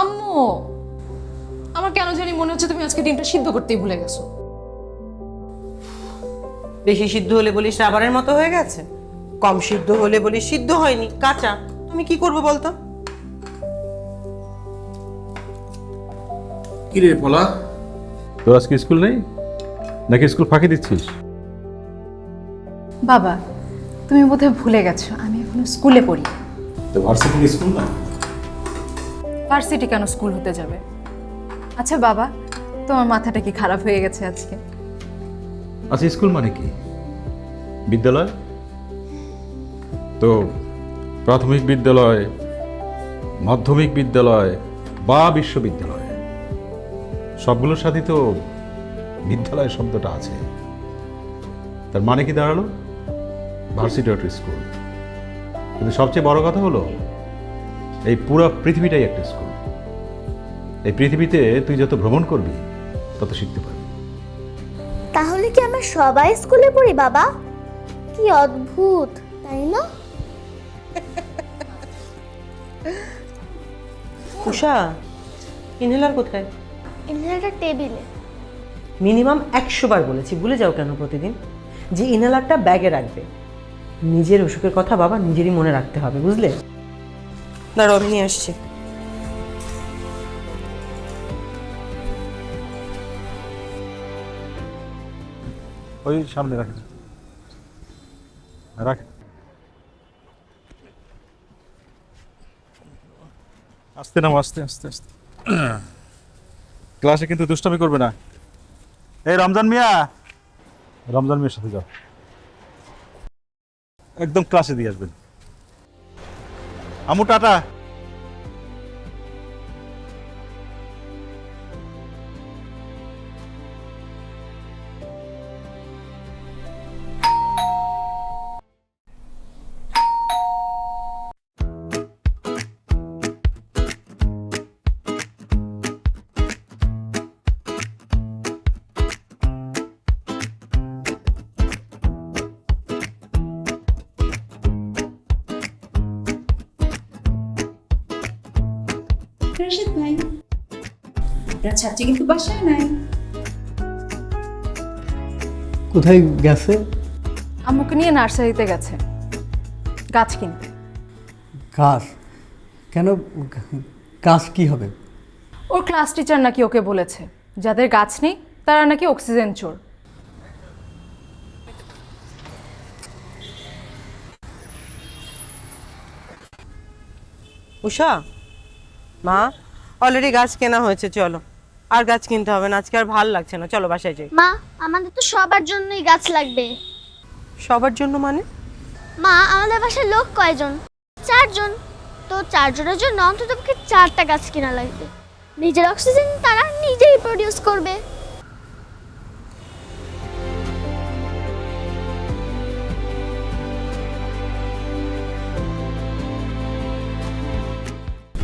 আম্মু, আমার কেন জানি মনে হচ্ছে তুমি আজকে ডিমটা সিদ্ধ করতেই ভুলে গেছো। বেশি সিদ্ধ হলে বলিস রাবারের মতো হয়ে গেছে, কম সিদ্ধ হলে বলিস সিদ্ধ হয়নি, কাঁচা। তুমি কি করবে বলতো? কি রে বলা, তোর আজকে স্কুল নেই নাকি স্কুল ফাঁকি দিচ্ছিস? বাবা, তুমি বোধহয় ভুলে গেছো আমি এখনো স্কুলে পড়ি। তো ভার্সিটি স্কুল না? ভার্সিটি কেন স্কুল হতে যাবে? আচ্ছা বাবা, তোমার মাথাটা কি খারাপ হয়ে গেছে আজকে? আচ্ছা, স্কুল মানে কি? বিদ্যালয় তো প্রাথমিক বিদ্যালয়, মাধ্যমিক বিদ্যালয় বা বিশ্ববিদ্যালয়, সবগুলোর সাথে তো বিদ্যালয় শব্দটা আছে। তার মানে কি দাঁড়ালো? ভার্সিটি একটা স্কুল। কিন্তু সবচেয়ে বড় কথা হলো এই পুরো পৃথিবীটাই একটা স্কুল। এই পৃথিবীতে তুই যত ভ্রমণ করবি তত শিখতে পারবি। তাহলে কি আমরা সবাই স্কুলে পড়ি বাবা? কি অদ্ভুত, তাই না? উষা, ইনহেলার কোথায়? ইনহেলারটা টেবিলে। মিনিমাম 100 বার বলেছি, ভুলে যাও কেন প্রতিদিন যে ইনহেলারটা ব্যাগে রাখবে। নিজের অসুখের কথা বাবা নিজেরই মনে রাখতে হবে, বুঝলে? দাঁড়াও, আমি নিয়ে আসছি। ওই সামনে রাখেন, রাখেন। আস্তে নাও, আস্তে আস্তে আস্তে। ক্লাসে কিন্তু দুষ্টামি করবে না। এই রমজান মিয়া, রমজান মিয়ার সাথে যাও, একদম ক্লাসে দিয়ে আসবেন। আমু টাটা। রাশেদ ভাই, আপনার ছাত্রী কিন্তু বাসায় নাই। কোথায় গেছে? আম্মুকে নিয়ে নার্সারিতে গেছে গাছ কিনতে। গাছ? কেন, গাছ কি হবে? ওর ক্লাস টিচার নাকি ওকে বলেছে যাদের গাছ নেই তারা নাকি অক্সিজেন চোর। উষা, মা, অলরেডি গাছ কেনা হয়েছে, চলো। আর গাছ কিনতে হবে না, আজকে আর ভাল লাগছে না, চলো বাসায় যাই। মা, আমাদের তো সবার জন্যই গাছ লাগবে। সবার জন্য মানে? মা, আমাদের বাসায় লোক কয়জন? 4 জন। তো 4 জনের জন্য অন্ততপক্ষে 4টা গাছ কিনা লাগবে। নিজের অক্সিজেন তারা নিজেই প্রডিউস করবে।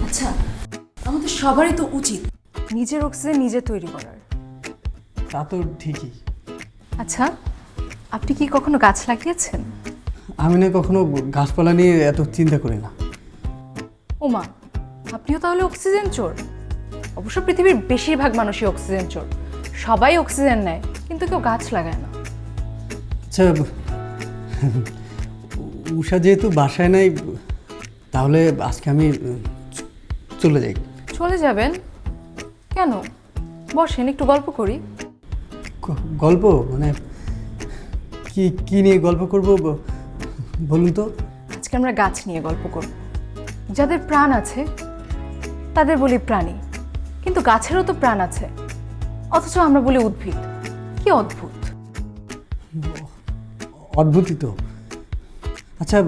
আচ্ছা, আমাদের সবারই তো উচিত নিজের অক্সিজেন নিজে তৈরি করার। তা তো ঠিকই। আচ্ছা, আপনি কি কখনো গাছ লাগিয়েছেন? আমি না কখনো গাছপালা নিয়ে এত চিন্তা করি না। ওমা, আপনিও তাহলে অক্সিজেন চোর? অবশ্য পৃথিবীর বেশিরভাগ মানুষই অক্সিজেন চোর। সবাই অক্সিজেন নেয় কিন্তু কেউ গাছ লাগায় না। আচ্ছা, উষা যেহেতু বাসায় নাই, তাহলে আজকে আমি চলে যাই। চলে যাবেন কেন? বসেন, একটু গল্প করি। গল্প মানে কি কি নিয়ে গল্প করব বলুন তো? আজকে আমরা গাছ নিয়ে গল্প করব। যাদের প্রাণ আছে তাদের বলি প্রাণী, কিন্তু গাছেরও তো প্রাণ আছে, অথচ আমরা বলি উদ্ভিদ। কি অদ্ভুত! অদ্ভুতই তো। আচ্ছা,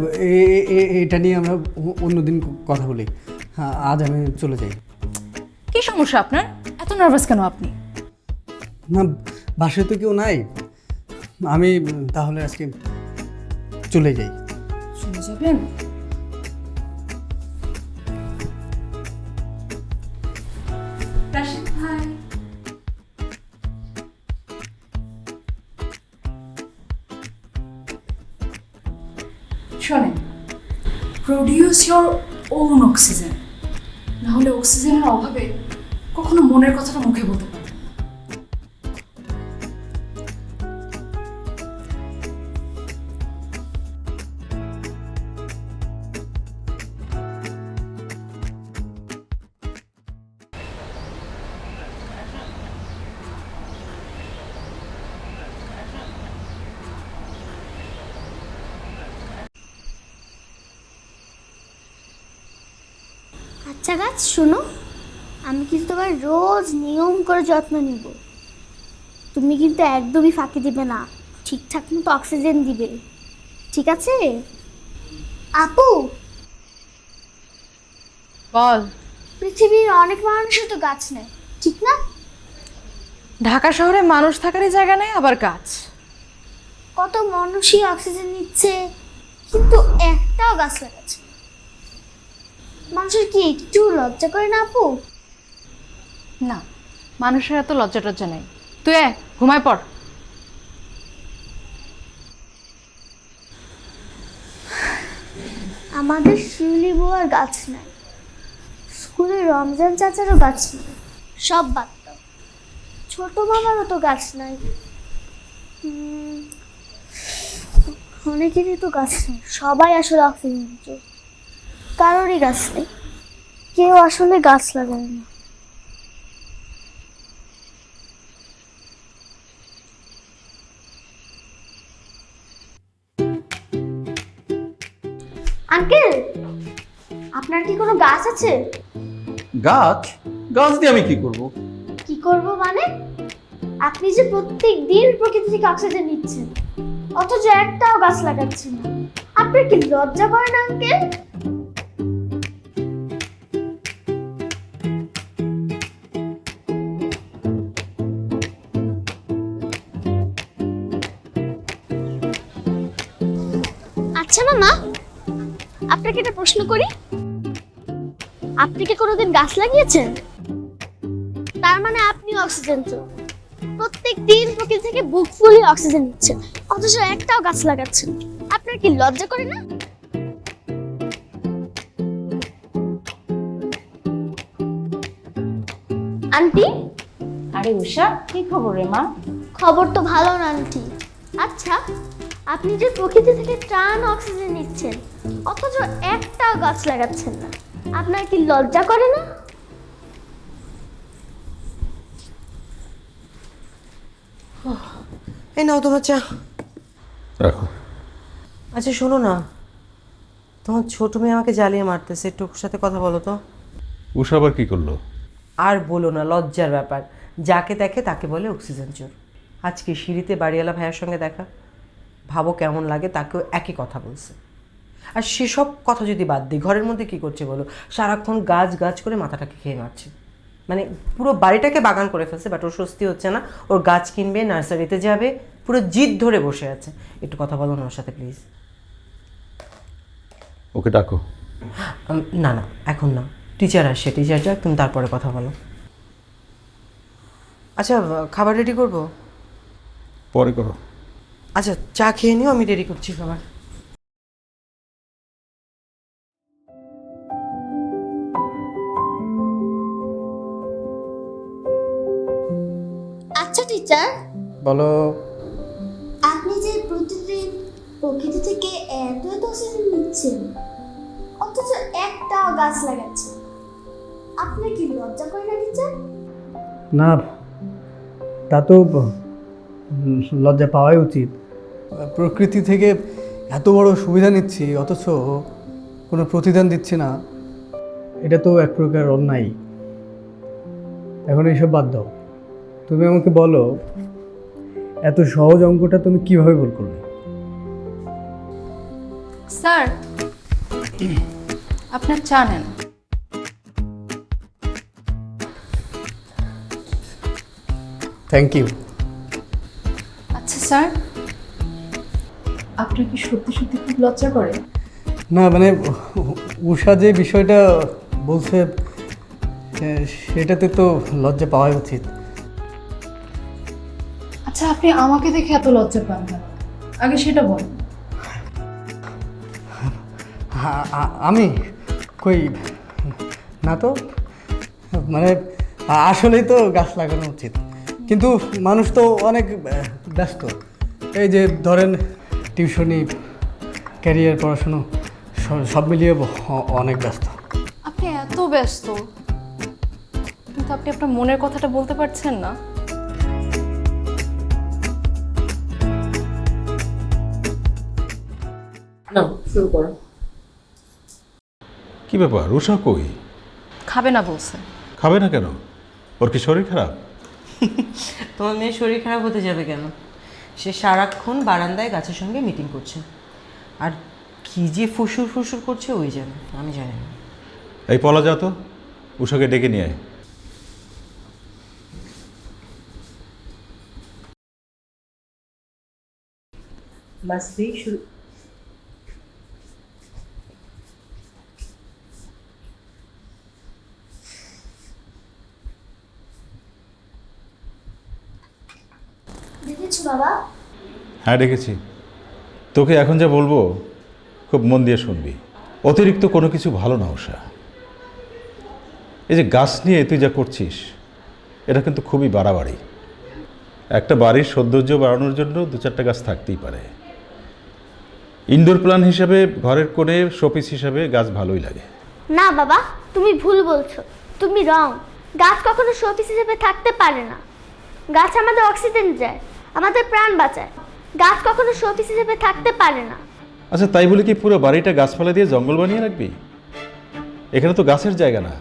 এটা নিয়ে আমরা অন্যদিন কথা বলি। আজ আমি চলে যাই। কি সমস্যা আপনার? এত নার্ভাস কেন আপনি? না, বাসায় তো কেউ নাই। আমি তাহলে আজকে চলে যাই। চলে যাবেন? রাশেদ ভাই, শোনেন, প্রডিউস ইয়োর ওন অক্সিজেন। না হলে অক্সিজেনের অভাবে কখনো মনের কথাটা মুখে বলতে পারে না। আচ্ছা গাছ শোনো, আমি কিন্তু তোমার রোজ নিয়ম করে যত্ন নিব। তুমি কিন্তু একদমই ফাঁকি দিবে না, ঠিকঠাক মতো অক্সিজেন দিবে, ঠিক আছে? আপু, বল। পৃথিবীর অনেক মানুষই তো গাছ নেয়, ঠিক না? ঢাকা শহরে মানুষ থাকারই জায়গা নেই, আবার গাছ। কত মানুষই অক্সিজেন নিচ্ছে, কিন্তু একটাও গাছ লাগাচ্ছে না। মানুষের কি একটু লজ্জা করে না আপু? না, মানুষের এত লজ্জা টজ্জা নেই। তুই ঘুমায় পড়। আমাদের শিউলি বুয়ার গাছ নাই, স্কুলে রমজান চাচারও গাছ নেই, সব বাদ দাও। ছোট মামারও তো গাছ নাই। অনেকেরই তো গাছ নেই, সবাই আসলে অক্সিজেন চোর, কারোরই গাছ নেই, কেউ আসলে গাছ লাগায় না। আঙ্কেল, আপনার কি কোনো গাছ আছে? গাছ? গাছ দিয়ে আমি কি করব? কি করব মানে? আপনি যে প্রত্যেক দিন প্রকৃতি থেকে অক্সিজেন নিচ্ছেন, অথচ একটাও গাছ লাগাচ্ছেন না। আপনার কি লজ্জা করে না আঙ্কেল? আচ্ছা মামা, আপনাকে একটা প্রশ্ন করি, আপনি কি কোনোদিন গাছ লাগিয়েছেন? তার মানে আপনি অক্সিজেন চোর। প্রত্যেক দিন প্রকৃতি থেকে বুক ফুলি অক্সিজেন নিচ্ছেন, অথচ একটাও গাছ লাগাচ্ছেন। আপনার কি লজ্জা করে না? আন্টি, আরে উষা, কি খবর রে মা? খবর তো ভালো না আন্টি। আচ্ছা, আপনি যে প্রকৃতি থেকে টান অক্সিজেন নিচ্ছেন, অথচ একটাও গাছ লাগাচ্ছেন না, আপনার কি লজ্জা করে না? এই নাও তোমার চা। রাখো। আচ্ছা শোনো না, তোমার ছোট মেয়ে আমাকে জ্বালিয়ে মারতেছে, একটু ওর সাথে কথা বলো তো। উষা আবার কি করলো? আর বলো না, লজ্জার ব্যাপার। যাকে দেখে তাকে বলে অক্সিজেন চোর। আজকে সিঁড়িতে বাড়িওয়ালা ভাইয়ের সঙ্গে দেখা, ভাবো কেমন লাগে, তাকেও একই কথা বলছে। আর সেসব কথা যদি বাদ দিই, ঘরের মধ্যে কি করছে বলো, সারাক্ষণ গাছ গাছ করে মাথাটাকে খেয়ে মারছে। মানে পুরো বাড়িটাকে বাগান করে ফেলছে, বাট ওর স্বস্তি হচ্ছে না। ওর গাছ কিনবে, নার্সারিতে যাবে, পুরো জিদ ধরে বসে আছে। একটু কথা বলো না ওর সাথে প্লিজ। ওকে ডাকো। না না, এখন না, টিচার আসছে, টিচার যাক, তুমি তারপরে কথা বলো। আচ্ছা খাবার রেডি করবো? পরে করো। আচ্ছা চা খেয়ে নিও, আমি রেডি করছি খাবার। আচ্ছা টিচার, বলো। আপনি যে প্রতিদিন প্রকৃতি থেকে এত এত অক্সিজেন নিচ্ছেন, অথচ একটাও গাছ লাগাচ্ছেন, আপনার কি লজ্জা করে না টিচার? না, তা তো লজ্জা পাওয়াই উচিত। প্রকৃতি থেকে এত বড় সুবিধা নিচ্ছি, অথচ কোনো প্রতিদান দিচ্ছি না, এটা তো এক প্রকার অন্যায়। এখন এইসব বাদ দাও, তুমি আমাকে বলো, এত সহজ অঙ্কটা তুমি কিভাবে বের করলে? স্যার, আপনার চা নেন। Thank you. আচ্ছা স্যার, আপনার কি সত্যি সত্যি খুব লজ্জা করে? না মানে উষা যে বিষয়টা বলছে সেটাতে তো লজ্জা পাওয়াই উচিত। আচ্ছা, আপনি আমাকে দেখে এত লজ্জা পান না, আগে সেটা বলুন। আমি কই, না তো, মানে আসলেই তো গাছ লাগানো উচিত, কিন্তু মানুষ তো অনেক ব্যস্ত। এই যে ধরেন টিউশনি, ক্যারিয়ার, পড়াশুনো সব মিলিয়ে অনেক ব্যস্ত। আপনি এত ব্যস্ত, কিন্তু আপনি আপনার মনের কথাটা বলতে পারছেন না। না, শুরু করো। কি ব্যাপার, উষা কই? খাবে না বলছে। খাবে না কেন? ওর কি শরীর খারাপ? তোমার মেয়ের শরীর খারাপ হতে যাবে কেন? সে সারাক্ষণ বারান্দায় গাছের সঙ্গে মিটিং করছে, আর কি যে ফুসুর ফুসুর করছে ওই জানে, আমি জানি না। এই পলা যা তো, উষাকে ডেকে নিয়ে আয়। বাস শুরু। দেখেছো বাবা? হ্যাঁ ডেকেছি। তোকে এখন যা বলবো খুব মন দিয়ে শুনবি। অতিরিক্ত কোনো কিছু ভালো না উষা। এই যে গাছ নিয়ে তুই যা করছিস, এটা কিন্তু খুবই বাড়াবাড়ি। একটা বাড়ির সৌন্দর্য বাড়ানোর জন্য 2-4টা গাছ থাকতেই পারে। ইনডোর প্ল্যান হিসাবে, ঘরের কোণে শোপিস হিসাবে গাছ ভালোই লাগে। না বাবা, তুমি ভুল বলছো, তুমি রং। গাছ কখনো শোপিস হিসেবে থাকতে পারে না। গাছ আমাদের অক্সিজেন দেয়, আমাদের প্রাণ বাঁচায়। গাছ কখনো শোপিস হিসেবে থাকতে পারে না। আচ্ছা, তাই বলে কি পুরো বাড়িটা গাছপালা দিয়ে জঙ্গল বানিয়ে রাখবি? এখানে তো গাছের জায়গা না,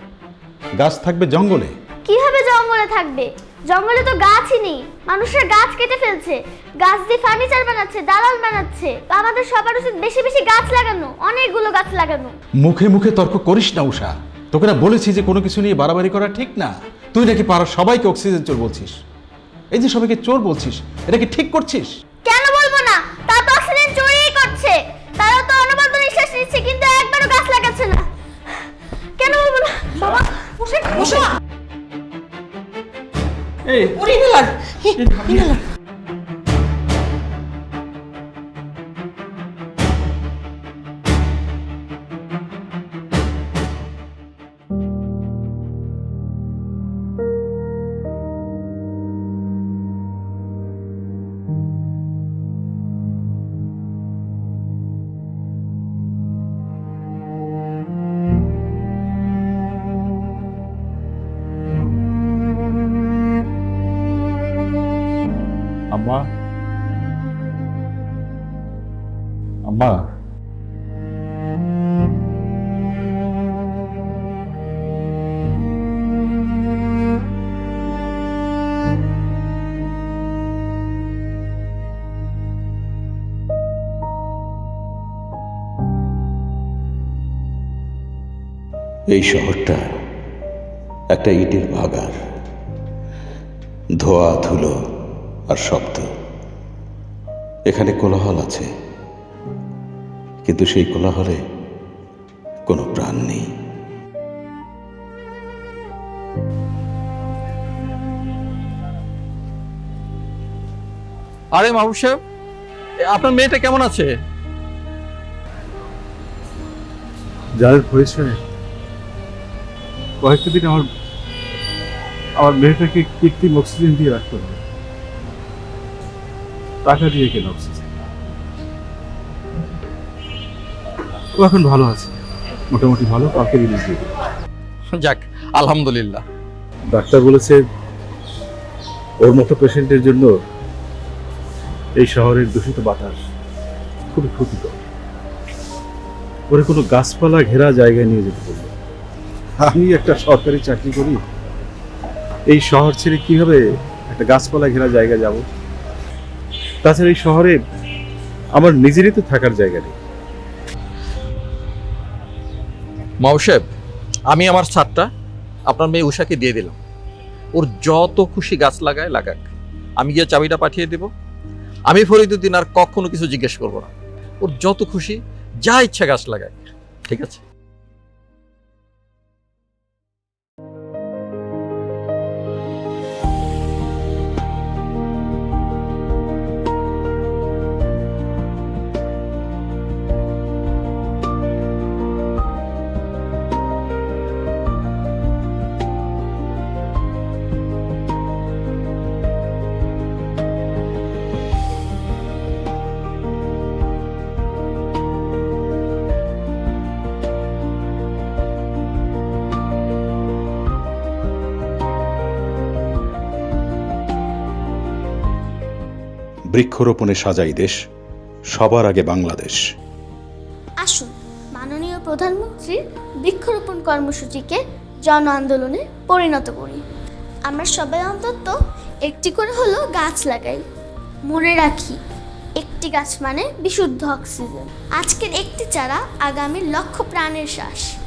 গাছ থাকবে জঙ্গলে। কিভাবে জঙ্গলে থাকবে? জঙ্গলে তো গাছই নেই, মানুষের গাছ কেটে ফেলছে, গাছ দিয়ে ফার্নিচার বানাচ্ছে, দালাল বানাচ্ছে। আমাদের সবার উচিত বেশি বেশি গাছ লাগানো, অনেকগুলো গাছ লাগানো। মুখে মুখে তর্ক করিস না উষা। তোকে না বলেছি যে কোনো কিছু নিয়ে বাড়াবাড়ি করা ঠিক না। তুই নাকি পাড়ার সবাইকে অক্সিজেন চোর বলছিস। এই যে সবাইকে চোর বলছিস, এটা কি ঠিক করছিস? কেন বলবো না? তারা তো অক্সিজেন চুরিই করছে। তারা তো অনবরত নিঃশ্বাস নিচ্ছে, কিন্তু একবারও গাছ লাগাচ্ছে না। কেন বলবো না বাবা? বসে এই ইনালার। আম্মা, আম্মা, এই শহরটা একটা ইটের ভাগার, ধোয়া ধুলো আর শব্দ। এখানে কোলাহল আছে, কিন্তু সেই কোলাহলে কোনো প্রাণ নেই। আরে মাহবুব সাহেব, আপনার মেয়েটা কেমন আছে? যাদের হয়েছে কয়েকটা দিন আমার মেয়েটাকে কৃত্রিম অক্সিজেন দিয়ে রাখতে হবে। টাকা দিয়ে কেন অক্সিজেন? ও এখন ভালো আছে, মোটামুটি ভালো। কাউকে রিলিজ দিয়ে দেবে। যাক, আলহামদুলিল্লাহ। ডাক্তার বলেছে ওর মতো পেশেন্টের জন্য এই শহরের দূষিত বাতাস খুবই ক্ষতিকর। ওরে কোনো গাছপালা ঘেরা জায়গায় নিয়ে যেতে বলল। আমি একটা সরকারি চাকরি করি, এই শহর ছেড়ে কিভাবে একটা গাছপালা ঘেরা জায়গায় যাব? তাছাড়া এই শহরে আমার নিজেরই তো থাকার জায়গা নেই। মাহবুব সাহেব, আমি আমার ছাদটা আপনার মেয়ে উষাকে দিয়ে দিলাম। ওর যত খুশি গাছ লাগায় লাগাক। আমি গিয়ে চাবিটা পাঠিয়ে দেব। আমি ফরিদুদ্দিন আর কখনো কিছু জিজ্ঞেস করবো না। ওর যত খুশি যা ইচ্ছা গাছ লাগায়, ঠিক আছে? বৃক্ষরোপণে সাজাই দেশ, সবার আগে বাংলাদেশ। আসুন মাননীয় প্রধানমন্ত্রীর বৃক্ষরোপণ কর্মসূচিকে জন আন্দোলনে পরিণত করি। আমরা সবাই অন্তত একটি করে হলো গাছ লাগাই। মনে রাখি, একটি গাছ মানে বিশুদ্ধ অক্সিজেন। আজকের একটি চারা আগামী লক্ষ প্রাণের শ্বাস।